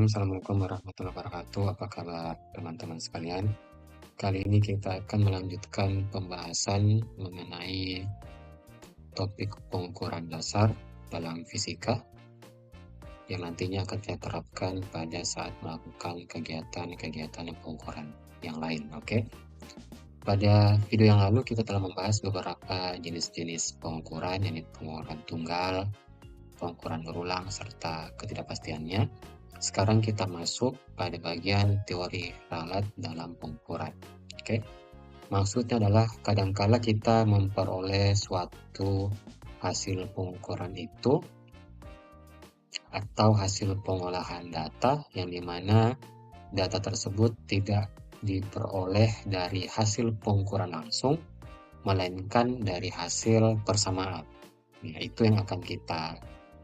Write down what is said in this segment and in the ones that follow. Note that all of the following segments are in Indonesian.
Assalamualaikum warahmatullahi wabarakatuh. Apa kabar teman-teman sekalian? Kali ini kita akan melanjutkan pembahasan mengenai topik pengukuran dasar dalam fisika yang nantinya akan kita terapkan pada saat melakukan kegiatan-kegiatan pengukuran yang lain. Oke. Pada video yang lalu kita telah membahas beberapa jenis-jenis pengukuran, yaitu pengukuran tunggal, pengukuran berulang, serta ketidakpastiannya. Sekarang kita masuk pada bagian teori ralat dalam pengukuran. Oke. Maksudnya adalah kadangkala kita memperoleh suatu hasil pengukuran itu atau hasil pengolahan data yang dimana data tersebut tidak diperoleh dari hasil pengukuran langsung, melainkan dari hasil persamaan. Nah, itu yang akan kita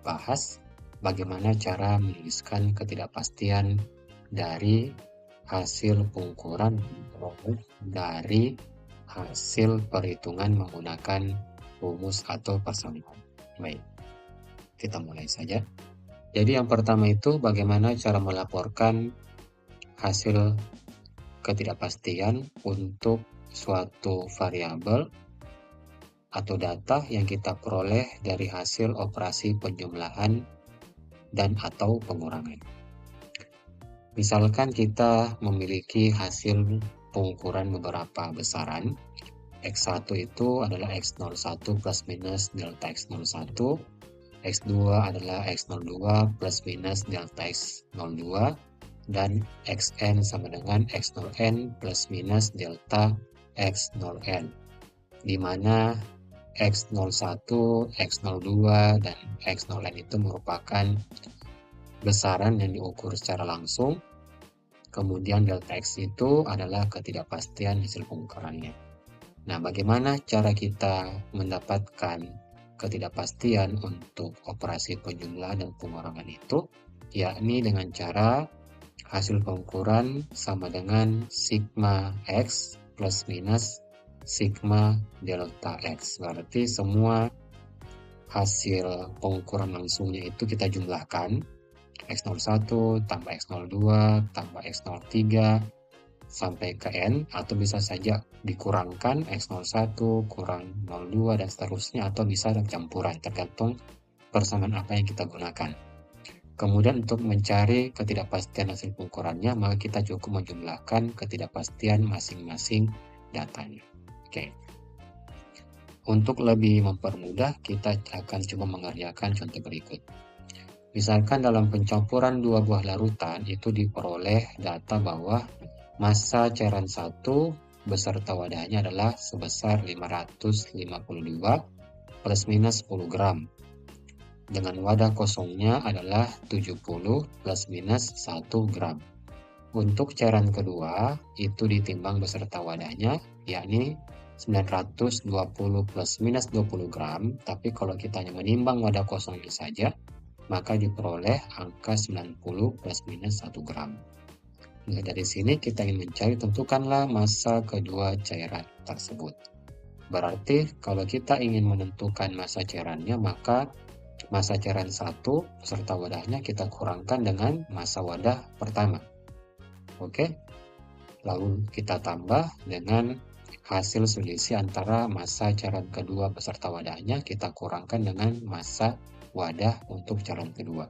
bahas, bagaimana cara menuliskan ketidakpastian dari hasil pengukuran dari hasil perhitungan menggunakan rumus atau persamaan. Baik, kita mulai saja. Jadi yang pertama itu bagaimana cara melaporkan hasil ketidakpastian untuk suatu variabel atau data yang kita peroleh dari hasil operasi penjumlahan dan atau pengurangan. Misalkan kita memiliki hasil pengukuran beberapa besaran. X1 itu adalah X01 plus minus delta X01, X2 adalah X02 plus minus delta X02, dan Xn sama dengan X0n plus minus delta X0n, di mana X01, X02, dan X0n itu merupakan besaran yang diukur secara langsung. Kemudian delta X itu adalah ketidakpastian hasil pengukurannya. Nah, bagaimana cara kita mendapatkan ketidakpastian untuk operasi penjumlahan dan pengurangan itu? Yakni dengan cara hasil pengukuran sama dengan sigma X plus minus sigma delta X. Berarti semua hasil pengukuran langsungnya itu kita jumlahkan. X01 tambah X02 tambah X03 sampai ke N, atau bisa saja dikurangkan X01 kurang 02 dan seterusnya, atau bisa campuran tergantung persamaan apa yang kita gunakan. Kemudian untuk mencari ketidakpastian hasil pengukurannya, maka kita cukup menjumlahkan ketidakpastian masing-masing datanya. Oke. Untuk lebih mempermudah, kita akan coba mengerjakan contoh berikut. Misalkan dalam pencampuran dua buah larutan itu diperoleh data bahwa massa cairan 1 beserta wadahnya adalah sebesar 552 plus minus 10 gram. Dengan wadah kosongnya adalah 70 plus minus 1 gram. Untuk cairan kedua itu ditimbang beserta wadahnya, yakni 920 plus minus 20 gram. Tapi kalau kita hanya menimbang wadah kosongnya saja, maka diperoleh angka 90 plus minus 1 gram. Nah, dari sini kita ingin mencari, tentukanlah massa kedua cairan tersebut. Berarti kalau kita ingin menentukan massa cairannya, maka massa cairan 1 beserta wadahnya kita kurangkan dengan massa wadah pertama. Oke? Lalu kita tambah dengan hasil selisih antara massa cairan kedua beserta wadahnya, kita kurangkan dengan massa wadah untuk cairan kedua.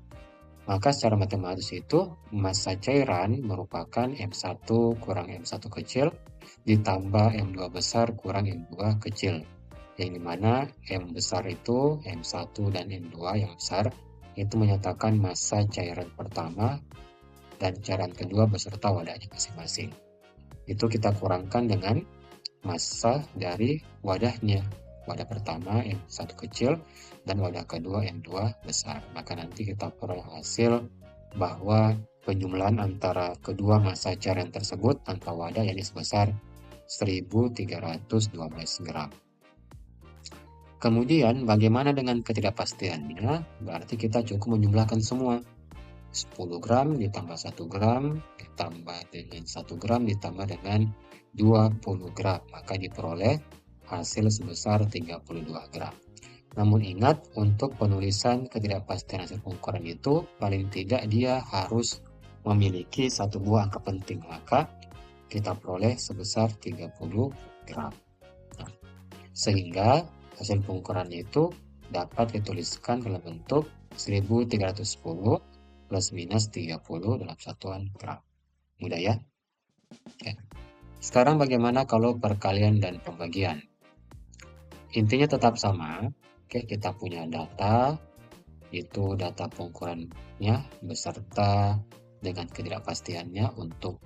Maka secara matematis itu massa cairan merupakan M1 kurang M1 kecil ditambah M2 besar kurang M2 kecil, yang dimana M besar itu M1 dan M2 yang besar itu menyatakan massa cairan pertama dan cairan kedua beserta wadahnya masing-masing. Itu kita kurangkan dengan massa dari wadahnya. Wadah pertama M1 kecil dan wadah kedua M2 besar. Maka nanti kita peroleh hasil bahwa penjumlahan antara kedua massa cairan tersebut tanpa wadah yakni sebesar 1312 gram. Kemudian bagaimana dengan ketidakpastiannya? Berarti kita cukup menjumlahkan semua. 10 gram ditambah 1 gram ditambah dengan 1 gram ditambah dengan 20 gram. Maka diperoleh hasil sebesar 32 gram. Namun ingat, untuk penulisan ketidakpastian hasil pengukuran itu paling tidak dia harus memiliki satu buah angka penting, maka kita peroleh sebesar 30 gram. Nah, sehingga hasil pengukurannya itu dapat dituliskan dalam bentuk 1310 plus minus 30 dalam satuan gram. Mudah ya? Oke. Sekarang bagaimana kalau perkalian dan pembagian? Intinya tetap sama. Oke, kita punya data, itu data pengukurannya beserta dengan ketidakpastiannya untuk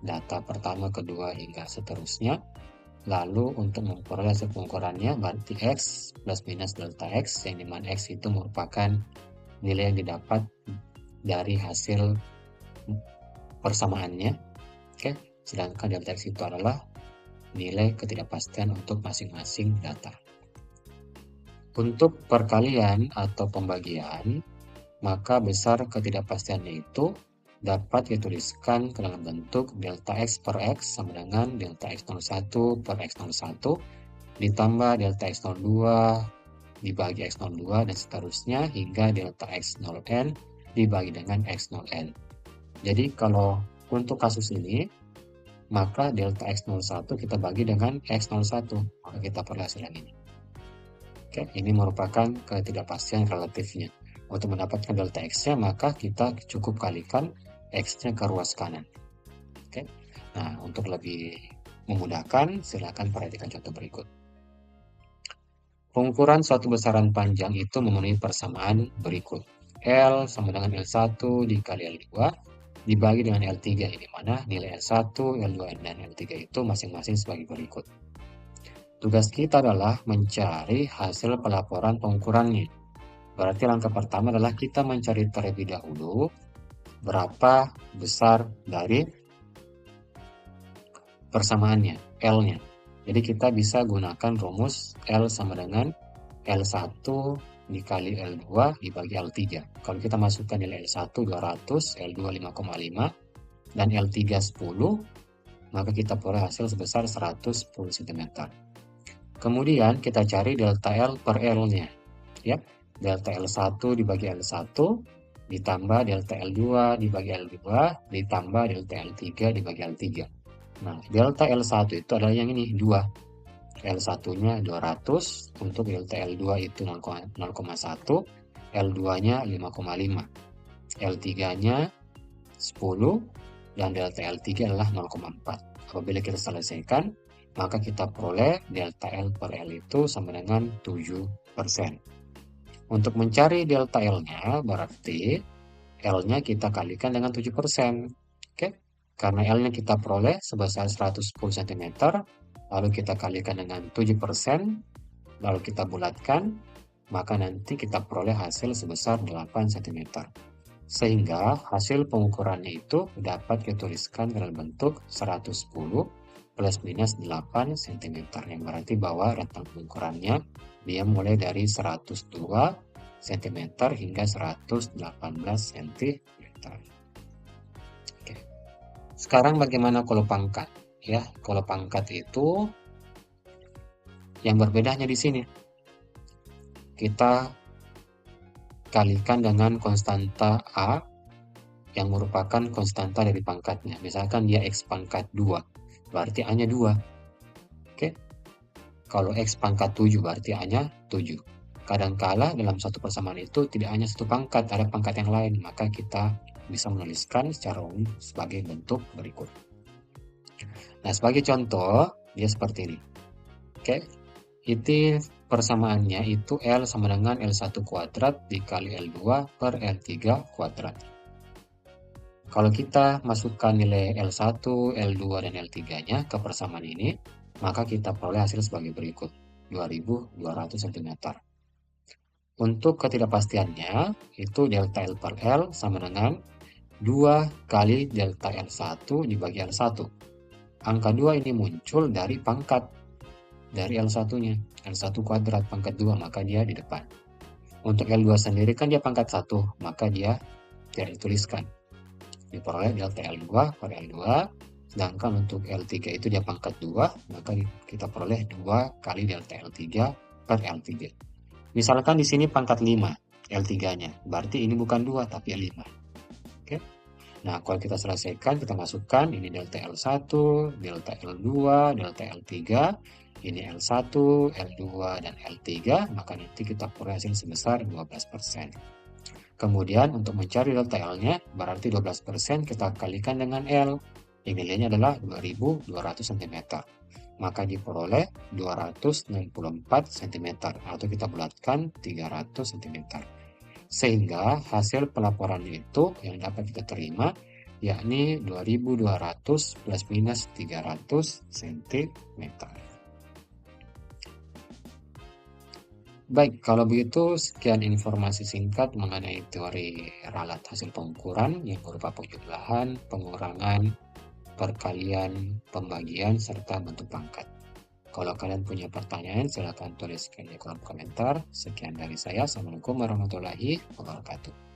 data pertama, kedua, hingga seterusnya. Lalu untuk memperoleh hasil pengukurannya berarti X plus minus delta X, yang dimana X itu merupakan nilai yang didapat dari hasil persamaannya. Oke, sedangkan delta X itu adalah nilai ketidakpastian untuk masing-masing data. Untuk perkalian atau pembagian, maka besar ketidakpastiannya itu dapat dituliskan ke dalam bentuk delta X per X sama dengan delta X01 per X01 ditambah delta X02 dibagi X02 dan seterusnya hingga delta X0n dibagi dengan X0n. Jadi kalau untuk kasus ini, maka delta X01 kita bagi dengan X01, maka kita peroleh hasil yang ini. Oke, ini merupakan ketidakpastian relatifnya. Untuk mendapatkan delta X-nya, maka kita cukup kalikan X-nya ke ruas kanan. Oke. Nah, untuk lebih memudahkan, silakan perhatikan contoh berikut. Pengukuran suatu besaran panjang itu memenuhi persamaan berikut. L sama dengan L1 dikali L2 dibagi dengan L3, di mana nilai L1, L2, dan L3 itu masing-masing sebagai berikut. Tugas kita adalah mencari hasil pelaporan pengukurannya. Berarti langkah pertama adalah kita mencari terlebih dahulu berapa besar dari persamaannya, L-nya. Jadi kita bisa gunakan rumus L sama dengan L1 dikali L2 dibagi L3. Kalau kita masukkan nilai L1 200, L2 5,5, dan L3 10, maka kita peroleh hasil sebesar 110 cm. Kemudian kita cari delta L per L-nya. Ya, delta L1 dibagi L1 ditambah delta L2 dibagi L2 ditambah delta L3 dibagi L3. Nah, delta L1 itu adalah yang ini, 2. L1-nya 200, untuk delta L2 itu 0,1, L2-nya 5,5, L3-nya 10, dan delta L3 adalah 0,4. Apabila kita selesaikan, maka kita peroleh delta L per L itu sama dengan 7%. Untuk mencari delta L-nya, berarti L-nya kita kalikan dengan 7%. Oke? Karena L-nya kita peroleh sebesar 110 cm, lalu kita kalikan dengan 7%, lalu kita bulatkan, maka nanti kita peroleh hasil sebesar 8 cm. Sehingga hasil pengukurannya itu dapat dituliskan dalam bentuk 110 plus minus 8 cm, yang berarti bahwa rentang pengukurannya dia mulai dari 102 cm hingga 118 cm. Oke. Sekarang bagaimana kalau pangkat? Ya, kalau pangkat itu yang berbedanya di sini. Kita kalikan dengan konstanta A yang merupakan konstanta dari pangkatnya. Misalkan dia X pangkat 2. Berarti A-nya 2. Oke. Kalau X pangkat 7 berarti A-nya 7. Kadangkala dalam satu persamaan itu tidak hanya satu pangkat, ada pangkat yang lain. Maka kita bisa menuliskan secara umum sebagai bentuk berikut. Nah, sebagai contoh, dia seperti ini. Oke. Itu persamaannya itu L sama dengan L1 kuadrat dikali L2 per L3 kuadrat. Kalau kita masukkan nilai L1, L2, dan L3-nya ke persamaan ini, maka kita peroleh hasil sebagai berikut, 2200 cm. Untuk ketidakpastiannya, itu delta L per L sama dengan 2 kali delta L1 dibagi L1. Angka 2 ini muncul dari pangkat, dari L1-nya, L1 kuadrat pangkat 2, maka dia di depan. Untuk L2 sendiri kan dia pangkat 1, maka dia tidak dituliskan. Diperoleh delta L2 per L2, sedangkan untuk L3 itu dia pangkat 2, maka kita peroleh 2 kali delta L3 per L3. Misalkan di sini pangkat 5 L3-nya, berarti ini bukan 2 tapi 5. Oke. Nah, kalau kita selesaikan, kita masukkan ini delta L1, delta L2, delta L3, ini L1, L2, dan L3, maka nanti kita peroleh hasil sebesar 12%. Kemudian untuk mencari delta L-nya, berarti 12% kita kalikan dengan L. Yang nilainya adalah 2200 cm. Maka diperoleh 264 cm, atau kita bulatkan 300 cm. Sehingga hasil pelaporannya itu yang dapat kita terima yakni 2200 plus minus 300 cm. Baik, kalau begitu sekian informasi singkat mengenai teori ralat hasil pengukuran yang berupa penjumlahan, pengurangan, perkalian, pembagian, serta bentuk pangkat. Kalau kalian punya pertanyaan, silahkan tuliskan di kolom komentar. Sekian dari saya. Assalamualaikum warahmatullahi wabarakatuh.